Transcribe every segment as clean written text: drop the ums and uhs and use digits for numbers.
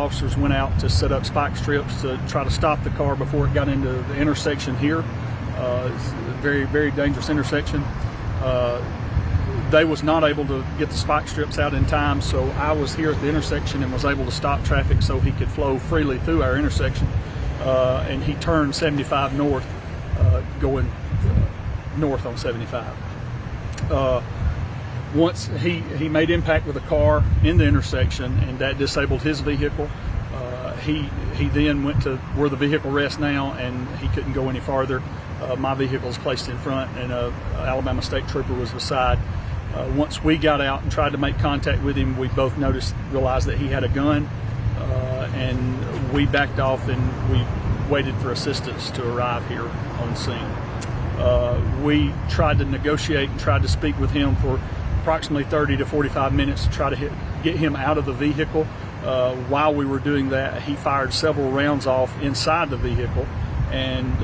officers went out to set up spike strips to try to stop the car before it got into the intersection here. It's a very, very dangerous intersection. They was not able to get the spike strips out in time, so I was here at the intersection and was able to stop traffic so he could flow freely through our intersection. And he turned 75 north, going north on 75. Once he made impact with a car in the intersection, and that disabled his vehicle. He then went to where the vehicle rests now, and he couldn't go any farther. My vehicle was placed in front, and an Alabama State Trooper was beside. Once we got out and tried to make contact with him, we both realized that he had a gun, and we backed off and we waited for assistance to arrive here on scene. We tried to negotiate and tried to speak with him for approximately 30 to 45 minutes to try to get him out of the vehicle. While we were doing that, he fired several rounds off inside the vehicle, and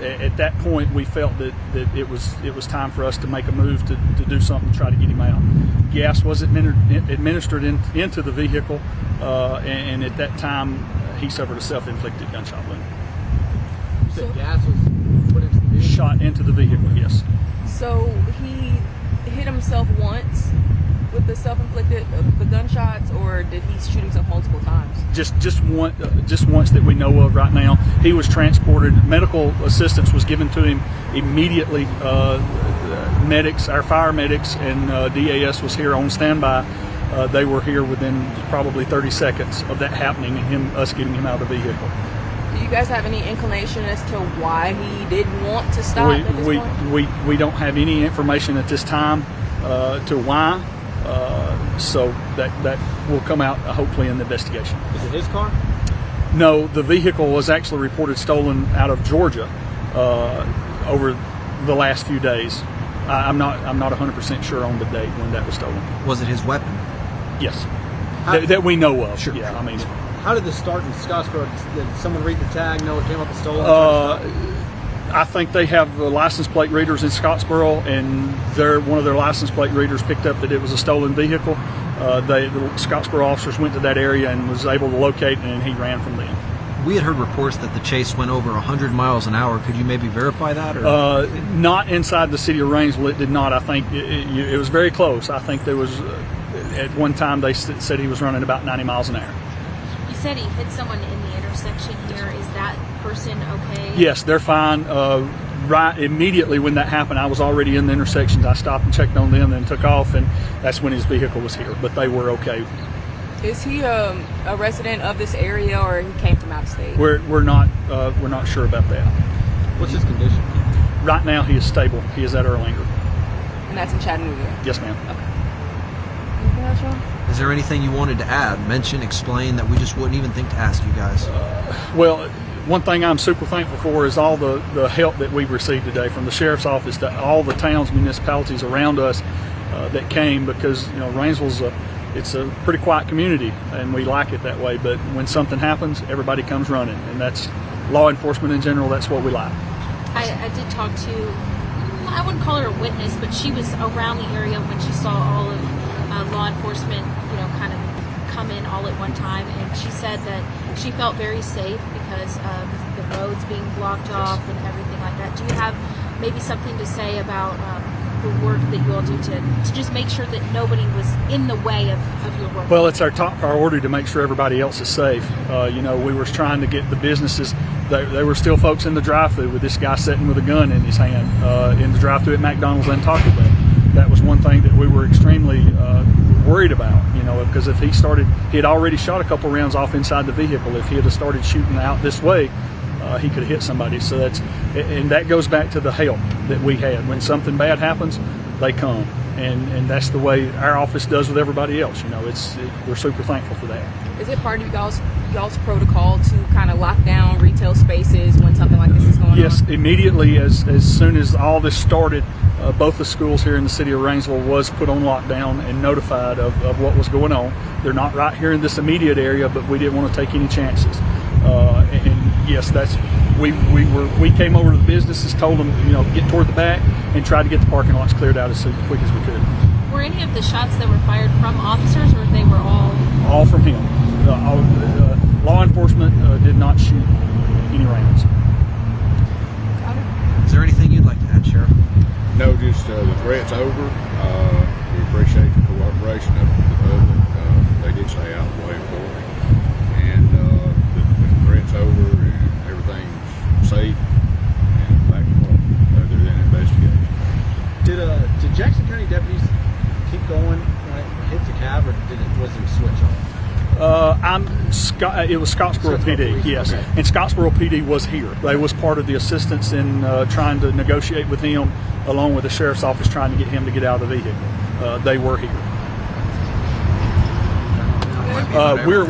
at that point we felt that it was time for us to make a move to do something to try to get him out. Gas was administered into the vehicle, and at that time he suffered a self-inflicted gunshot wound. You said gas was put into the vehicle? Shot into the vehicle, yes. So he hit himself once with the self-inflicted the gunshots, or did he shoot himself multiple times? Just once that we know of right now. He was transported. Medical assistance was given to him immediately. Medics, our fire medics, and DAS was here on standby. They were here within probably 30 seconds of that happening and us getting him out of the vehicle. Do you guys have any inclination as to why he didn't want to stop at this point? We don't have any information at this time to why. So that will come out hopefully in the investigation. Is it his car? No, the vehicle was actually reported stolen out of Georgia over the last few days. I'm not 100% sure on the date when that was stolen. Was it his weapon? Yes, that we know of. Sure. Yeah, I mean. How did this start in Scottsboro? Did someone read the tag, know it came up as stolen? I think they have license plate readers in Scottsboro, and one of their license plate readers picked up that it was a stolen vehicle. The Scottsboro officers went to that area and was able to locate, and he ran from them. We had heard reports that the chase went over 100 miles an hour. Could you maybe verify that? Or? Not inside the city of Rainsville. It did not. I think it was very close. I think there was, at one time they said he was running about 90 miles an hour. You said he hit someone in the intersection here. Is that person okay? Yes, they're fine. Right immediately when that happened, I was already in the intersections. I stopped and checked on them, then took off, and that's when his vehicle was here. But they were okay. Is he a resident of this area, or he came from out of state? We're not sure about that. What's his condition? Right now, he is stable. He is at Erlanger. And that's in Chattanooga? Yes, ma'am. Okay. Anything else, Sean? Is there anything you wanted to add, mention, explain that we just wouldn't even think to ask you guys? Well, one thing I'm super thankful for is all the help that we've received today from the sheriff's office to all the towns, municipalities around us that came, because Rainsville's it's a pretty quiet community, and we like it that way. But when something happens, everybody comes running, and that's law enforcement in general. That's what we like. I did talk to, I wouldn't call her a witness, but she was around the area when she saw all of law enforcement, kind of come in all at one time, and she said that she felt very safe because of the roads being blocked off and everything like that. Do you have maybe something to say about the work that you all do to just make sure that nobody was in the way of your work? Well, it's our top priority to make sure everybody else is safe. We were trying to get the businesses. There were still folks in the drive-thru with this guy sitting with a gun in his hand in the drive-thru at McDonald's and Taco Bell. That was one thing that we were extremely worried about, because if he had already shot a couple rounds off inside the vehicle. If he had started shooting out this way, he could have hit somebody. So that goes back to the help that we had. When something bad happens, they come, and that's the way our office does with everybody else. We're super thankful for that. Is it part of y'all's protocol to kind of lock down retail spaces when something like this is going on? Yes, immediately as soon as all this started, both the schools here in the city of Rainsville was put on lockdown and notified of what was going on. They're not right here in this immediate area, but we didn't want to take any chances. And yes, we came over to the businesses, told them get toward the back, and tried to get the parking lots cleared out as quick as we could. Were any of the shots that were fired from officers, or they were all from him? law enforcement did not shoot any rounds. Is there anything you'd like to add, Sheriff? No, just the threat's over. We appreciate the cooperation of the public. They did stay out of the way for it. And the threat's over and everything's safe and back to normal other than investigation. Did Jackson County deputies keep going, hit the cab, or was it a switch off? It was Scottsboro PD, yes. Okay. And Scottsboro PD was here. They was part of the assistance in trying to negotiate with him, along with the sheriff's office trying to get him to get out of the vehicle. They were here.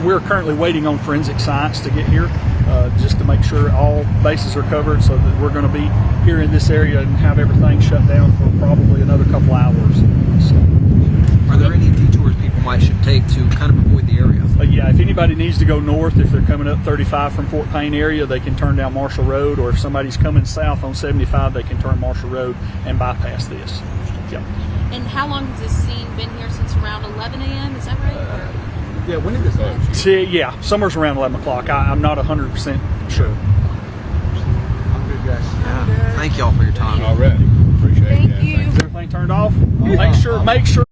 We're currently waiting on forensic science to get here, just to make sure all bases are covered, so that we're going to be here in this area and have everything shut down for probably another couple hours. So, Are there any detours people should take to kind of avoid the area? yeah, if anybody needs to go north, if they're coming up 35 from Fort Payne area, they can turn down Marshall Road, or if somebody's coming south on 75, they can turn Marshall Road and bypass this. Yep. And how long has this scene been here? Since around 11 a.m., is that right? Yeah, when did this happen? See, yeah, somewhere's around 11 o'clock. I'm not 100% sure. I'm good, guys. Yeah. Thank y'all for your time. All right. Appreciate it. Thank Yeah, you. thanks. Is everything turned off? Make sure.